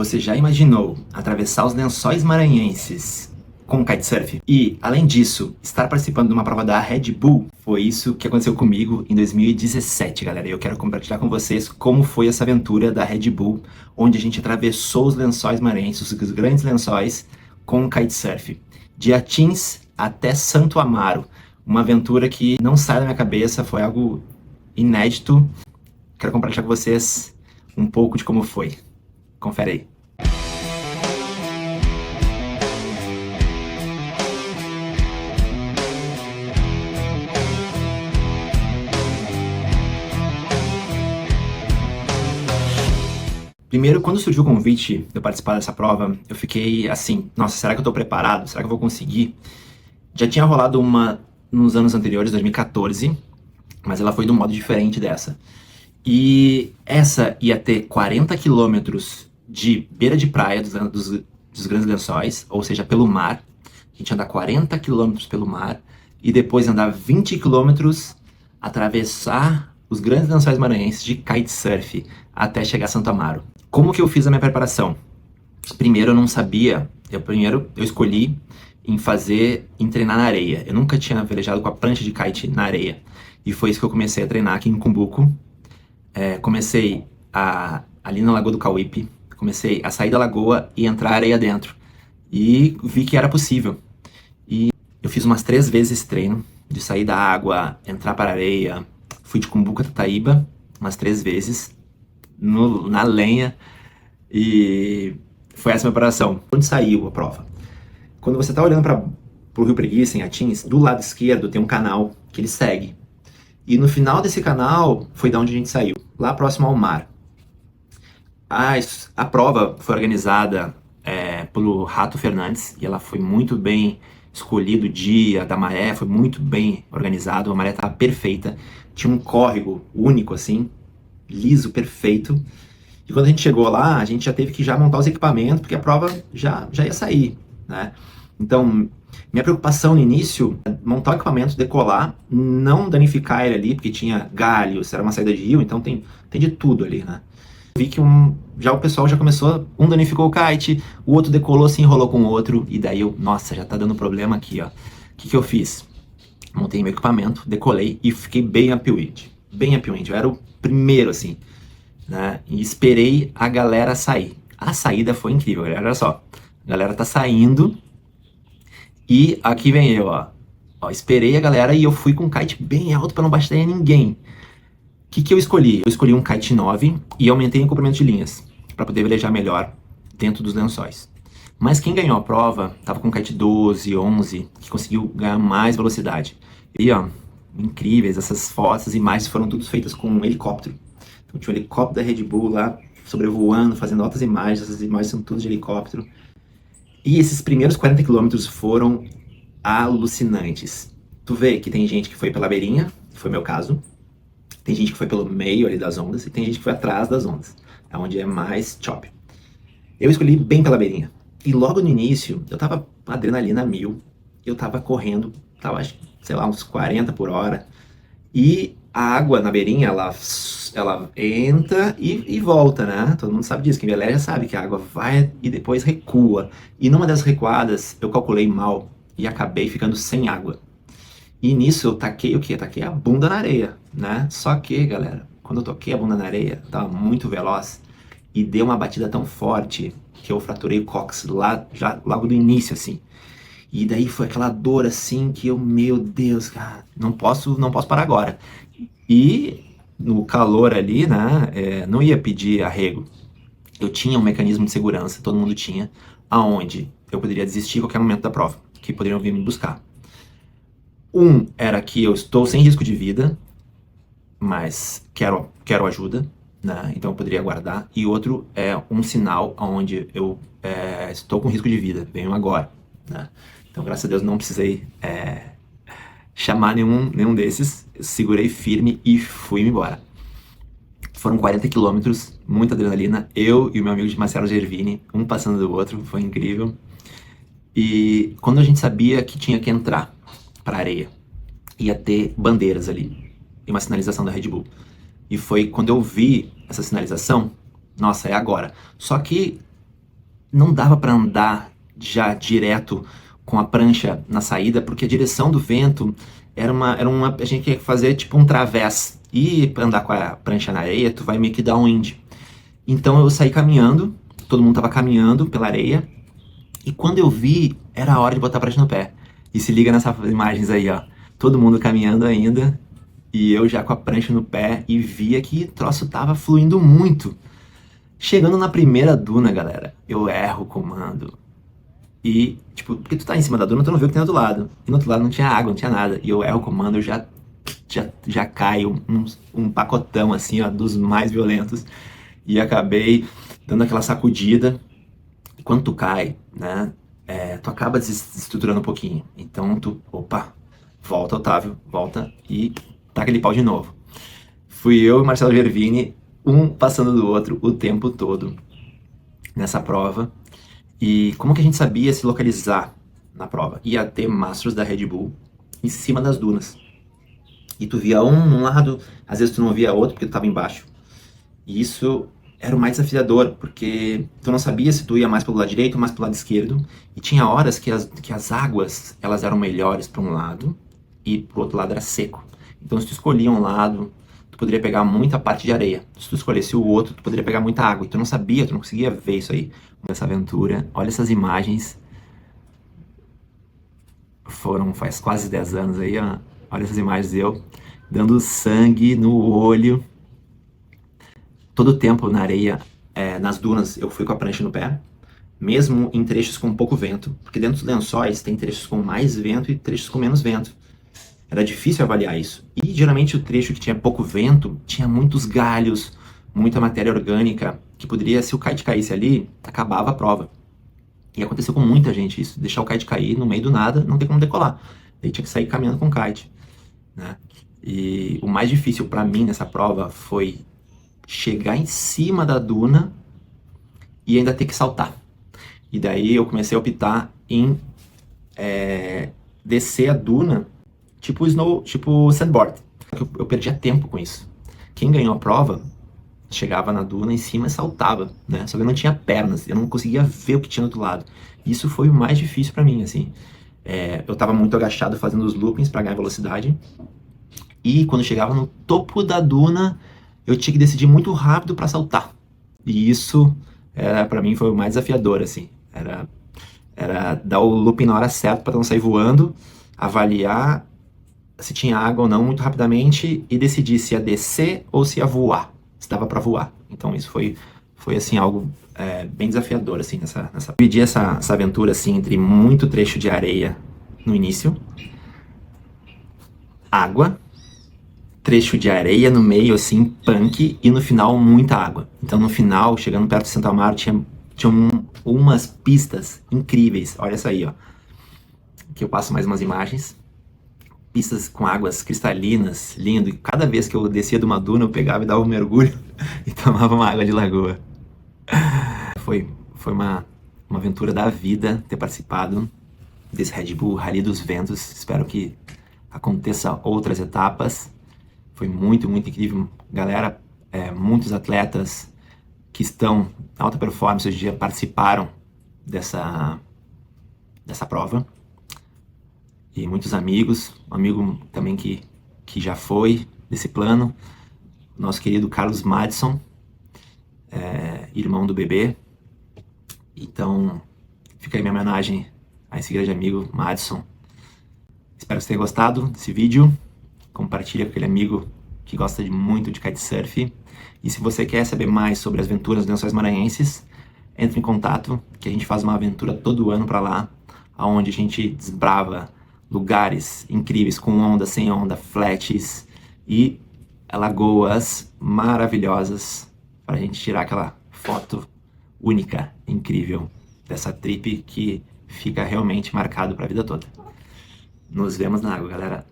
Você já imaginou atravessar os Lençóis Maranhenses com kitesurf? E, além disso, estar participando de uma prova da Red Bull? Foi isso que aconteceu comigo em 2017, galera. E eu quero compartilhar com vocês como foi essa aventura da Red Bull, onde a gente atravessou os Lençóis Maranhenses, os grandes lençóis, com kitesurf. De Atins até Santo Amaro. Uma aventura que não sai da minha cabeça, foi algo inédito. Quero compartilhar com vocês um pouco de como foi. Confere aí. Primeiro, quando surgiu o convite de eu participar dessa prova, eu fiquei assim, nossa, será que eu tô preparado? Será que eu vou conseguir? Já tinha rolado uma nos anos anteriores, 2014, mas ela foi de um modo diferente dessa. E essa ia ter 40 quilômetros de beira de praia dos Grandes Lençóis, ou seja, pelo mar. A gente ia andar 40 quilômetros pelo mar e depois andar 20 quilômetros, atravessar os Grandes Lençóis Maranhenses de kitesurf até chegar a Santo Amaro. Como que eu fiz a minha preparação? Primeiro eu não sabia, eu escolhi em treinar na areia. Eu nunca tinha velejado com a prancha de kite na areia. E foi isso que eu comecei a treinar aqui em Cumbuco. Comecei ali na Lagoa do Cauípe, comecei a sair da lagoa e entrar areia dentro. E vi que era possível. E eu fiz umas 3 vezes esse treino, de sair da água, entrar para a areia. Fui de Cumbuco a Tataíba umas 3 vezes, na lenha. E foi essa a minha preparação. Onde saiu a prova? Quando você está olhando para o Rio Preguiça, em Atins, do lado esquerdo tem um canal que ele segue. E no final desse canal foi da onde a gente saiu, lá próximo ao mar. A prova foi organizada pelo Rato Fernandes e ela foi muito bem escolhida, o dia da maré foi muito bem organizado, a maré estava perfeita, tinha um córrego único assim, liso, perfeito. E quando a gente chegou lá, a gente já teve que montar os equipamentos, porque a prova já ia sair, né? Então, minha preocupação no início é montar o equipamento, decolar, não danificar ele ali, porque tinha galhos, era uma saída de rio, então tem de tudo ali, né? Vi que o pessoal já começou, um danificou o kite, o outro decolou, se enrolou com o outro, e daí nossa, já tá dando problema aqui, ó. O que eu fiz? Montei meu equipamento, decolei e fiquei bem upwind. Bem upwind, eu era o primeiro, assim, né? E esperei a galera sair. A saída foi incrível, galera, olha só. A galera tá saindo. E aqui vem eu, ó. Esperei a galera e eu fui com um kite bem alto para não bater ninguém. O que eu escolhi? Eu escolhi um kite 9 e aumentei o comprimento de linhas para poder velejar melhor dentro dos lençóis. Mas quem ganhou a prova tava com um kite 12, 11, que conseguiu ganhar mais velocidade. E ó, incríveis essas fotos, as imagens foram todas feitas com um helicóptero. Então tinha um helicóptero da Red Bull lá sobrevoando, fazendo altas imagens, essas imagens são todas de helicóptero. E esses primeiros 40 quilômetros foram alucinantes. Tu vê que tem gente que foi pela beirinha, que foi meu caso. Tem gente que foi pelo meio ali das ondas e tem gente que foi atrás das ondas, onde é mais chop. Eu escolhi bem pela beirinha. E logo no início, eu tava adrenalina 1000. Eu tava correndo, tava, sei lá, uns 40 por hora. E a água na beirinha, ela entra e volta, né? Todo mundo sabe disso, quem veleja sabe que a água vai e depois recua. E numa das recuadas, eu calculei mal e acabei ficando sem água. E nisso eu taquei o quê? Taquei a bunda na areia, né? Só que, galera, quando eu toquei a bunda na areia, eu tava muito veloz e deu uma batida tão forte que eu fraturei o cóccix logo do início, assim. E daí foi aquela dor assim que meu Deus, cara, não posso parar agora. E no calor ali, né, não ia pedir arrego. Eu tinha um mecanismo de segurança, todo mundo tinha, aonde eu poderia desistir a qualquer momento da prova, que poderiam vir me buscar. Era que eu estou sem risco de vida, mas quero ajuda, né, então eu poderia aguardar. E outro é um sinal onde eu estou com risco de vida, venho agora, né. Então, graças a Deus, não precisei chamar nenhum desses. Eu segurei firme e fui embora. Foram 40 quilômetros, muita adrenalina. Eu e o meu amigo de Marcelo Gervini, um passando do outro, foi incrível. E quando a gente sabia que tinha que entrar para a areia, ia ter bandeiras ali e uma sinalização da Red Bull. E foi quando eu vi essa sinalização, nossa, é agora. Só que não dava para andar já direto com a prancha na saída, porque a direção do vento era uma, a gente tinha que fazer tipo um través. E pra andar com a prancha na areia, tu vai meio que downwind. Então eu saí caminhando, todo mundo tava caminhando pela areia, e quando eu vi, era a hora de botar a prancha no pé. E se liga nessas imagens aí, ó. Todo mundo caminhando ainda, e eu já com a prancha no pé, e via que o troço tava fluindo muito. Chegando na primeira duna, galera, eu erro o comando. E, tipo, porque tu tá em cima da duna, tu não vê o que tem do outro lado. E no outro lado não tinha água, não tinha nada. E eu erro o comando, eu já caio um pacotão, assim, ó, dos mais violentos. E acabei dando aquela sacudida. E quando tu cai, né, tu acaba desestruturando um pouquinho. Então tu, opa, volta, Otávio, volta e taca aquele pau de novo. Fui eu e Marcelo Gervini, um passando do outro o tempo todo nessa prova. E como que a gente sabia se localizar na prova? Ia ter mastros da Red Bull em cima das dunas. E tu via um num lado, às vezes tu não via outro porque tu estava embaixo. E isso era o mais desafiador, porque tu não sabia se tu ia mais pelo lado direito ou mais pelo lado esquerdo. E tinha horas que as águas elas eram melhores para um lado e pro outro lado era seco. Então se tu escolhia um lado, tu poderia pegar muita parte de areia. Se tu escolhesse o outro, tu poderia pegar muita água. E tu não sabia, tu não conseguia ver isso aí. Essa aventura, olha essas imagens, faz quase 10 anos aí, ó. Olha essas imagens eu dando sangue no olho, todo o tempo na areia, nas dunas eu fui com a prancha no pé, mesmo em trechos com pouco vento, porque dentro dos lençóis tem trechos com mais vento e trechos com menos vento. Era difícil avaliar isso. E geralmente o trecho que tinha pouco vento tinha muitos galhos, muita matéria orgânica, que poderia, se o kite caísse ali, acabava a prova. E aconteceu com muita gente isso, deixar o kite cair no meio do nada, não tem como decolar. Daí tinha que sair caminhando com o kite, né? E o mais difícil para mim nessa prova foi chegar em cima da duna e ainda ter que saltar. E daí eu comecei a optar em descer a duna tipo sandboard. Eu perdia tempo com isso. Quem ganhou a prova chegava na duna em cima e saltava, né? Só que eu não tinha pernas, eu não conseguia ver o que tinha do outro lado. Isso foi o mais difícil para mim, assim. Eu tava muito agachado fazendo os loopings para ganhar velocidade. E quando chegava no topo da duna, eu tinha que decidir muito rápido para saltar. E isso, para mim, foi o mais desafiador, assim. Era dar o looping na hora certa para não sair voando, avaliar se tinha água ou não muito rapidamente e decidir se ia descer ou se ia voar, se dava para voar. Então isso foi assim algo bem desafiador assim nessa. Dividi essa aventura assim entre muito trecho de areia no início, água, trecho de areia no meio assim punk e no final muita água. Então no final, chegando perto de Santa Amaro, tinha umas pistas incríveis. Olha essa aí, ó. Aqui eu passo mais umas imagens. Pistas com águas cristalinas, lindo. E cada vez que eu descia de uma duna, eu pegava e dava um mergulho e tomava uma água de lagoa. Foi uma aventura da vida ter participado desse Red Bull Rally dos Ventos. Espero que aconteça outras etapas. Foi muito, muito incrível. Galera, muitos atletas que estão em alta performance hoje em dia participaram dessa prova. E muitos amigos, um amigo também que já foi desse plano, nosso querido Carlos Madison, irmão do bebê. Então, fica aí minha homenagem a esse grande amigo, Madison. Espero que você tenha gostado desse vídeo. Compartilha com aquele amigo que gosta muito de kitesurf. E se você quer saber mais sobre as aventuras dos Lençóis Maranhenses, entre em contato, que a gente faz uma aventura todo ano para lá, onde a gente desbrava lugares incríveis, com onda, sem onda, flats e lagoas maravilhosas, para a gente tirar aquela foto única, incrível, dessa trip que fica realmente marcado para a vida toda. Nos vemos na água, galera.